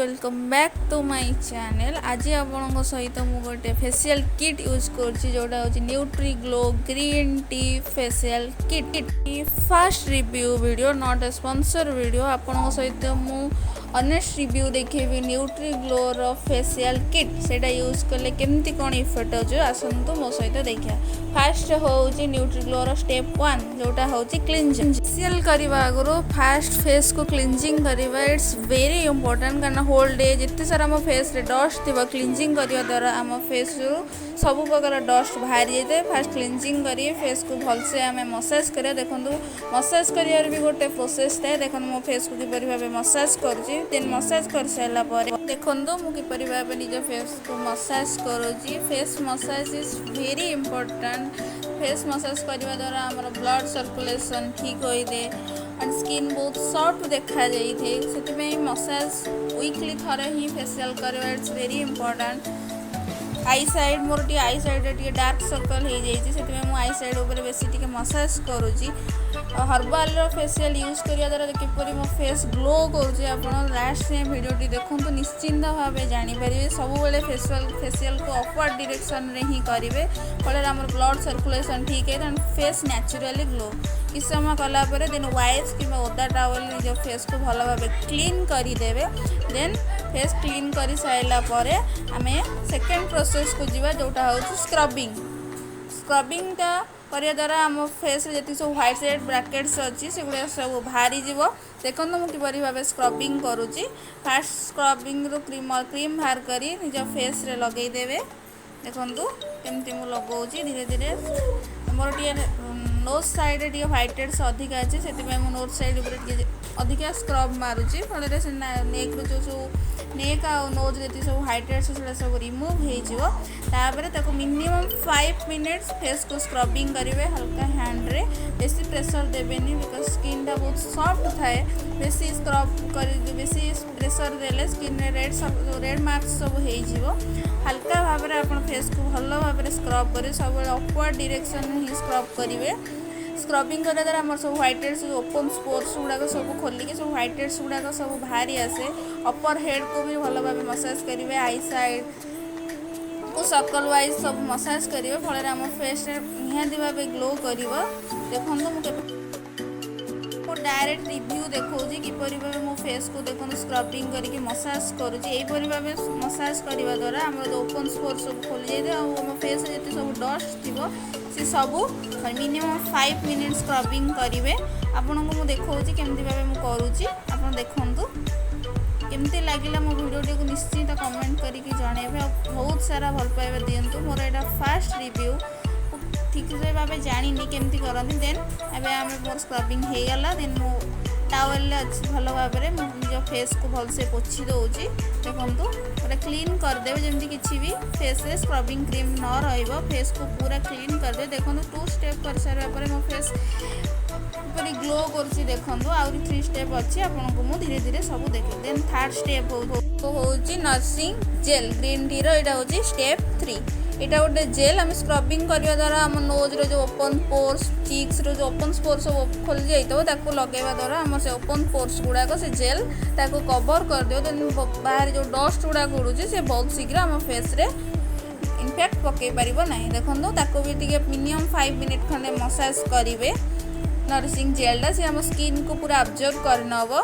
Welcome back to my channel. आज आपण सहित मु गोटे फेशियल किट यूज कर जोटा हूँ Nutriglow green tea facial kit. First review video not a sponsor video. आपण सहित मु ऑनेस्ट रिव्यू देखेबी न्यूट्री ग्लोर फेशियल किट सेटा यूज कले केमती कौन इफेक्ट हो आसतु मो सहित देखिया। फास्ट हूँ न्यूट्री ग्लोर स्टेप 1 जोटा हूँ क्लींजिंग। फेशियल करने आगु फास्ट फेस को क्लींजिंग करवा इट्स वेरी इंपोर्टेंट कारण होल डे जिते सारा आम फेस रे डस्ट थी क्लींजिंग करने द्वारा आम फेस रु सब प्रकार डस्ट बाहरी जाए। फास्ट क्लींजिंग करिए फेस को भलसे आम मसाज करिया। देखो मसाज कर भी गोटे प्रोसेस थाए। देखो मो फेस को किपर भाव मसाज करुँची देन मसाज कर सारापर देखो मुझे किपर भाव निज फेस को मसाज करुँची। Face massage is very important. Face massage करने द्वारा आमर ब्लड सर्कुलेशन ठीक होइदे एंड स्किन बहुत सॉफ्ट देखा जाइए। से मसाज वीकली थरे ही फेशियल करवा it's very important. Eye side मोर टी आई साइड टे डार्क सर्कल हो जाइए से आई साइड उपर बेसी टी मसाज करुँची। हर्बाल फेशियल यूज करने द्वारा किपर मो फेस ग्लो करुँचे आप लास्ट भिडियोटी देखो निश्चिंत भाव जानीपर। सब फेशियल को अपवर्ड डायरेक्शन रे ही करेंगे फल आम ब्लड सर्कुलेशन ठीक है एंड फेस नेचुरली ग्लो। किस समय कलापर देन वाइप्स कि ओदा टावल निज फेस को भल भाव क्लीन करदेवे। देन फेस क्लीन कर सारापर आम सेकेंड प्रोसेस को जीवा जोटा हूँ स्क्रबिंग। स्क्रबिंगटा करने द्वारा आम फेस जी सब व्हाइट साइड ब्राकेट्स अच्छी से गुड़ा सब बाहरी जीव। देखो मुझे किपर भाव स्क्रबिंग करुँची। फास्ट स्क्रबिंग रू क्रीम बाहर करी निज फेस रे लगेदेवे। देखो केमती मुझे लगाऊँ धीरे धीरे मोर टे नोज साइड टे व्हाइट हेड्स अधिका अच्छे से नोज साइड अधिका स्क्रब मारुची फल नेक रू जो सब नेक आ नोज जी सब व्हाइट हेड्स से सब रिमूव हो मिनिमम 5 मिनिट्स फेस को स्क्रबिंग करेंगे हल्का हैंड रे। बेसी प्रेशर देवेनी बिकज स्किन टा बहुत सॉफ्ट थाए। बेसी स्क्रब कर बेसी प्रेशर देले स्किन रेड मार्क्स सब हो। हल्का भाव में आप फेस को भल भाव स्क्रब करें सब अपवर्ड डायरेक्शन ही स्क्रब करेंगे। स्क्रबिंग करने द्वारा आम सब व्हाइट हेड्स ओपन स्पोर्स गुड़ाक सब खोलिक सब व्हाइट हेड्स गुड़ाक सब बाहरी आसे। अपर हेड को भी भल भाव मसाज करेंगे। आई साइड को सर्कल वाइज सब मसाज करेंगे फल आम फेस निहाती भाव ग्लो कर। देखो डायरेक्ट रिव्यू देखा किपर भाव मो फेस को देखो स्क्रबिंग करके मसाज करुँची। भाव मसाज करने द्वारा आम जो ओपन स्पोर सब खोली जाए आम फेस जिते सब डस्ट थी सी सब मिनिमम 5 मिनिट्स स्क्रबिंग करेंगे। आपन को देखा केमती भाव मुझे करुँची आप देखु केमती लगे मो भिडियो को निश्चित कमेंट करके जनइबे। बहुत सारा भल पाइबा दिंतु। मोर यहाँ फास्ट रिव्यू ठीक से भाव जानी केमती करती। देन एवं आम मोर स्क्रबिंग हो गला देन मो टावेल अच्छी भल भाव में निज फेस को भलसे पोछि दूसरी। देखो पूरा क्लीन करदे जमी किसी भी फेस रे स्क्रबिंग क्रीम न रहा फेस को पूरा क्लीन करदे। देखो 2 स्टेप कर सारापर मो फेस पर ग्लो कर। देखो आहरी 3 स्टेप अच्छी आपको मुझे धीरे धीरे सब देखे। देन थर्ड स्टेप हूँ नर्सिंग जेल ग्रीन टी रहा हूँ स्टेप 3। यहाँ गोटे जेल आम स्क्रबिंग करने द्वारा आम नोज रो जो ओपन पोर्स चिक्स रो जो ओपन पोर्स सब खोली जाइए लगेवा द्वारा आम से ओपन पोर्स गुड़ाक से जेल ताको कवर कर दियो। देन बाहर जो डस्ट गुड़ाक उड़ूची से बहुत शीघ्र आम फेस रे इम्पैक्ट पकई पार ना। देखो ताको भी टे मिनिमम 5 मिनिट खंडे मसाज करेंगे। नरिशिंग जेलटा से आम स्किन को पूरा अब्जर्व कर नब।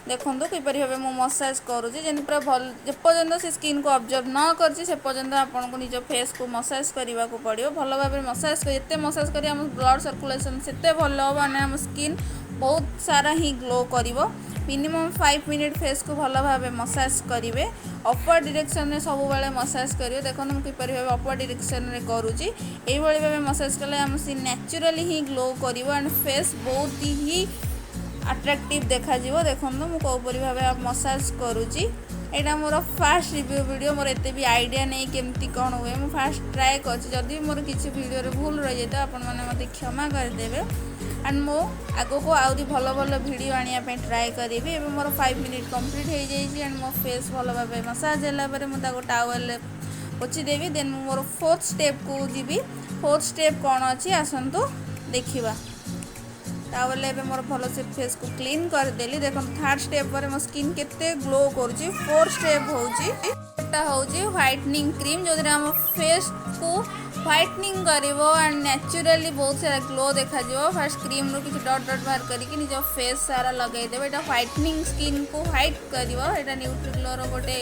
देखो किपर भाव मु मसाज करुँची जमी पूरा भल जेपर्यंत से स्किन को ऑब्जर्व न कर पर्यंत आपको निज फेस को मसाज करने को पड़ो। भल भाव मसाज कर मसाज कर ब्लड सर्कुलेशन से भल हम आम स्किन बहुत सारा ही ग्लो कर। मिनिमम 5 मिनिट फेस को भल भाव मसाज करेंगे। अपवर्ड डायरेक्शन में सब बेले मसाज करेंगे। देखो मुझे किपर भाव अपवर्ड डायरेक्शन में करुँची यही भाव मसाज कले आम सी नेचुरली ही ग्लो कर एंड फेस बहुत ही अट्राक्टिव देखा। देखो मुझे कौपरी भाव मसाज करुँची। यहाँ मोर फास्ट रिव्यू वीडियो मोर एत भी आइडिया नहीं केमती कौन हुए मुझे फास्ट ट्राए कर मोर किसी वीडियो भूल रही जाए तो आपने क्षमा करदे। एंड मो आग को आहरी भल भल भिडियो आने ट्राए करी। मोर 5 मिनिट कंप्लीट हो जाए एंड मो फेस भल भाव मसाज है मुझे टावेल पोछि देवी। देन मोर 4th स्टेप को जीवी। 4th स्टेप कौन अच्छी आसतु देखा। तावले एबे मोर भल से फेस को क्लीन करदेली देखो थर्ड स्टेप पर मो स्किन केते ग्लो करूची। फोर्थ स्टेप होची एटा होची व्हाइटनिंग क्रीम जो हम फेस को व्हाइटनिंग करिवो एंड नेचुरली बहुत सारा ग्लो देखा जिवो। फर्स्ट क्रीम रो किछि डॉट डॉट बाहर करके निज फेस सारा लगे देबे। एटा व्हाइटनिंग स्किन को व्हाइट करिवो। एटा न्यूट्रीग्लो रो गोटे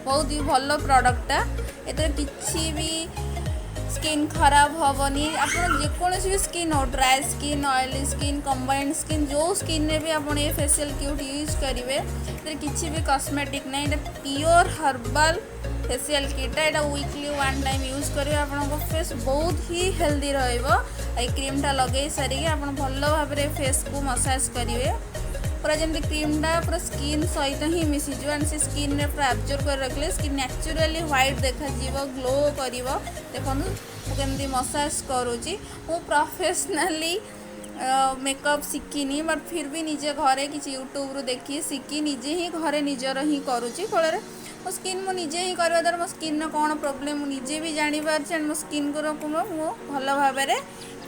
बहुत ही भल प्रोडक्टटा। एते किछि भी स्किन खराब हेनी। आप जेकोसी भी स्किन हो dry skin oily skin combined skin जो स्किन ने भी आप ये फेशियल क्यूट यूज करेंगे किसी भी कॉस्मेटिक नहीं। ये प्योर हर्बल फेशियल किटा। यहाँ वीकली वन टाइम यूज करेंगे आप फेस बहुत ही हेल्दी क्रीमटा लगे सारिके आप भल भाव फेस को मसाज करेंगे पूरा जमी क्रीमटा पूरा स्किन सहित ही मिसीज एंड से स्किन रे पूरा एब्जॉर्ब कर रखले स्किन नेचुरली व्हाइट देखा ग्लो कर देखो केमती मसाज करुँची। मु प्रोफेशनली मेकअप शिखिनी बट फिर भी निजे घरे किसी यूट्यूब रू देखी शिखी निजे ही घरे निजर ही करुँची। फल मो स्किन मु निजे ही करवा द्वारा मो स्किन कौन प्रोब्लेम मुझे भी जानीपारे एंड मो स्किन को मु भल भाव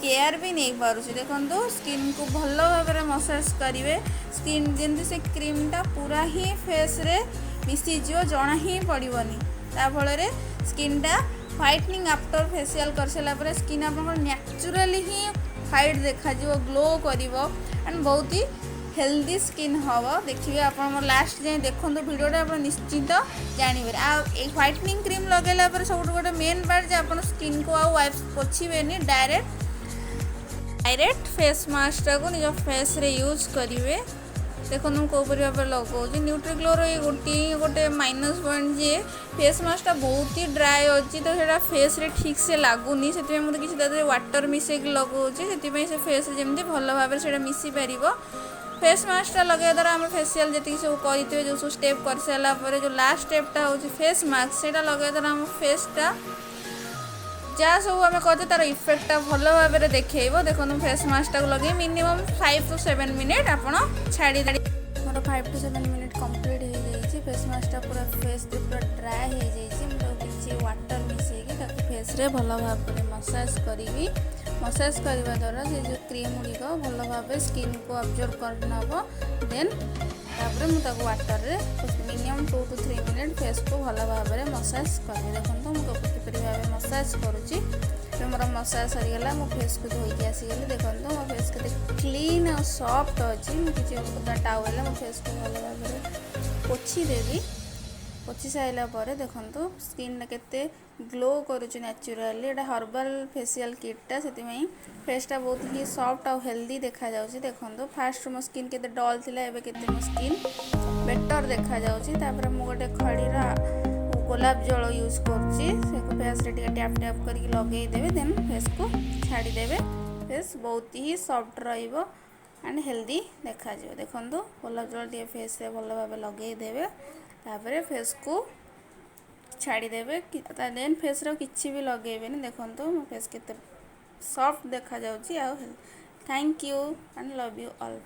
केयर भी नहीं पारुछि। देखो स्किन को भल भाव मसाज करेंगे स्किन जमी से क्रीमटा पूरा ही फेस रे मिसीज जना ही पड़ोनी ताफल स्किनटा व्हाइटनिंग आफ्टर फेशियल कर सारापर स्किन आप नेचुरली ही व्हाइट देखा ग्लो कर एंड बहुत ही हेल्दी स्किन हम। देखिए आप लास्ट जाए देखो वीडियोटा आप निश्चित जानवे। व्हाइटनिंग क्रीम लगेला सब गोटे मेन पार्ट आप स्किन को वाइप पोछे डायरेक्ट फेस मास्क को निज फेस रे यूज करेंगे। देखो कौपर भाव लगे न्यूट्रीग्लो गोटे माइनस पॉइंट जे फेस मास्कटा बहुत ही ड्राए अच्छी तो सेटा फेस रे ठीक से लगुनि से मुझे किसी वाटर मिसेक लगाऊँगी से फेस जमी भल भाव से मिसी पार। फेस मास्कटा लगे द्वारा आम फेशियल जी सब करेंगे जो सब स्टेप कर सारापर जो लास्ट स्टेपटा हूँ फेस मास्क से लगे द्वारा आम फेसटा जहाँ सब आम करते तार इफेक्टा भल भाव में देखो। देखो फेस मास्क लगे मिनिमम 5 to 7 मिनिट आप छाड़ी मोर 5 to 7 मिनिट कंप्लीट हो जाए। फेस मास्कटा पूरा फेस पूरा ड्राए हो जाए किसी वाटर मिसेक फेस रे भल भाव में मसाज करी। मसाज करने द्वारा से जो क्रीम गुड़िक भल भाव स्किन को अब्जॉर्ब कर नब देन तापर मुझे वाटर रे मिनिमम 2 to 3 मिनिट फेस को भल भाव में मसाज करी। देखो मुझे किपर भाव मसाज करुँची मोर मसाज सरीगला मो फेस को धोईकी आसीगली। देखो मो फेस के क्लीन और सॉफ्ट अच्छी किसी टावेल मो फेस को भल भाव में पोछी देवी। पोछी सारापर देखो स्किन केते ग्लो करुँच नेचुराली। एटा हर्बल फेशियल किटा से फेसटा बहुत ही सॉफ्ट और हेल्दी देखा जाउची। देखो फास्ट मो स्किन केते डल थिला एबे केते मो स्किन बेटर देखा जाउची। तापर मु गोटे खड़ीरा गोलाप जल यूज करुँची से फेस रे टैप टैप करके लगे देवे देन फेस को छाड़ी देवे। फेस बहुत ही सॉफ्ट रहिबो एंड हेल्दी देखा जाए। देखो गोलाप जल टे फेस रे भल भाव लगे देवे तापर फेस को छाड़ी देवे देन फेस रे किछि भी लगेबेनी। देखो मो फेस केते सॉफ्ट देखा जाउची। Thank you and love you all.